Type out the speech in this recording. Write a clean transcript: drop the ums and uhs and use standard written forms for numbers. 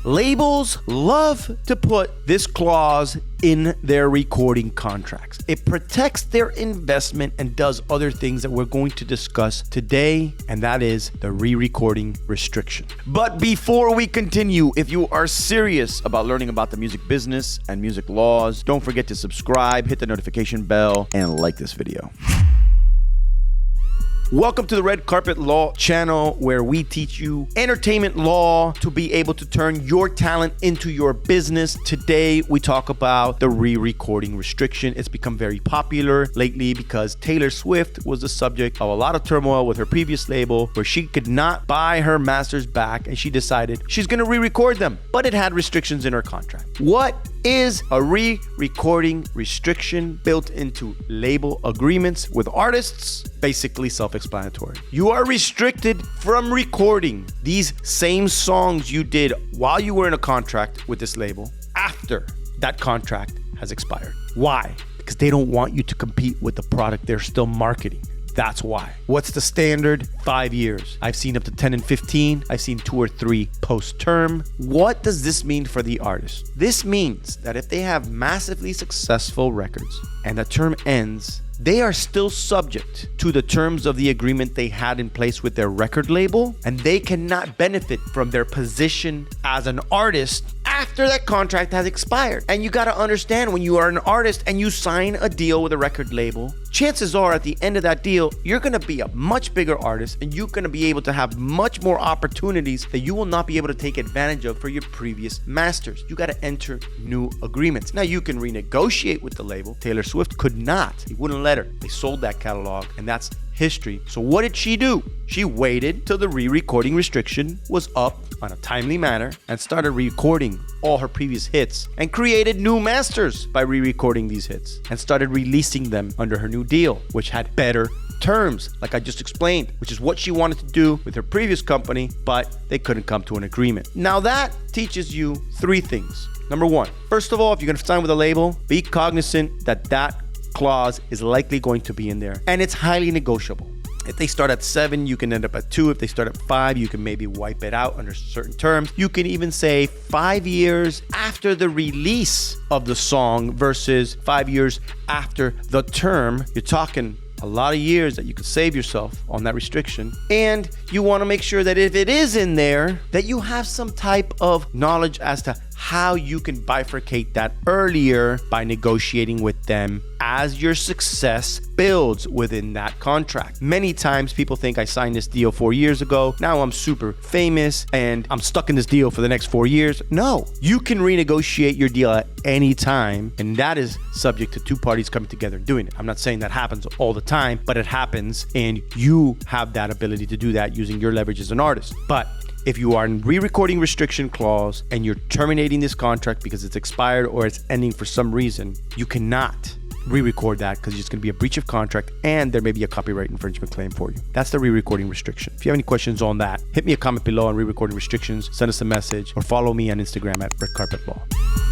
Labels love to put this clause in their recording contracts. It protects their investment and does other things that we're going to discuss today, and that is the re-recording restriction. But before we continue, if you are serious about learning about the music business and music laws, don't forget to subscribe, hit the notification bell, and like this video. Welcome to the Red Carpet Law channel, where we teach you entertainment law to be able to turn your talent into your business. Today, we talk about the re-recording restriction. It's become very popular lately because Taylor Swift was the subject of a lot of turmoil with her previous label, where she could not buy her masters back, and she decided she's going to re-record them, but it had restrictions in her contract. What is a re-recording restriction built into label agreements with artists? Basically self-explanatory. You are restricted from recording these same songs you did while you were in a contract with this label after that contract has expired. Why? Because they don't want you to compete with the product they're still marketing. That's why. What's the standard? 5 years. I've seen up to 10 and 15. I've seen 2 or 3 post-term. What does this mean for the artist? This means that if they have massively successful records and the term ends, they are still subject to the terms of the agreement they had in place with their record label, and they cannot benefit from their position as an artist after that contract has expired. And you got to understand, when you are an artist and you sign a deal with a record label, chances are at the end of that deal, you're going to be a much bigger artist, and you're going to be able to have much more opportunities that you will not be able to take advantage of for your previous masters. You got to enter new agreements. Now, you can renegotiate with the label. Taylor Swift could not. He wouldn't let her. They sold that catalog, and that's history. So what did she do? She waited till the re-recording restriction was up on a timely manner and started recording all her previous hits and created new masters by re-recording these hits and started releasing them under her new deal, which had better terms, like I just explained, which is what she wanted to do with her previous company, but they couldn't come to an agreement. Now that teaches you 3 things. Number 1, first of all, if you're going to sign with a label, be cognizant that that clause is likely going to be in there, and it's highly negotiable. If they start at 7, you can end up at 2. If they start at 5, you can maybe wipe it out under certain terms. You can even say 5 years after the release of the song versus 5 years after the term. You're talking a lot of years that you could save yourself on that restriction. And you want to make sure that if it is in there, that you have some type of knowledge as to how you can bifurcate that earlier by negotiating with them as your success builds within that contract. Many times people think, I signed this deal 4 years ago, now I'm super famous and I'm stuck in this deal for the next 4 years. No, you can renegotiate your deal at any time, and that is subject to 2 parties coming together and doing it. I'm not saying that happens all the time, but it happens, and you have that ability to do that using your leverage as an artist. But if you are in re-recording restriction clause and you're terminating this contract because it's expired or it's ending for some reason, you cannot re-record that because it's going to be a breach of contract and there may be a copyright infringement claim for you. That's the re-recording restriction. If you have any questions on that, hit me a comment below on re-recording restrictions, send us a message, or follow me on Instagram at REDCARPETLAW.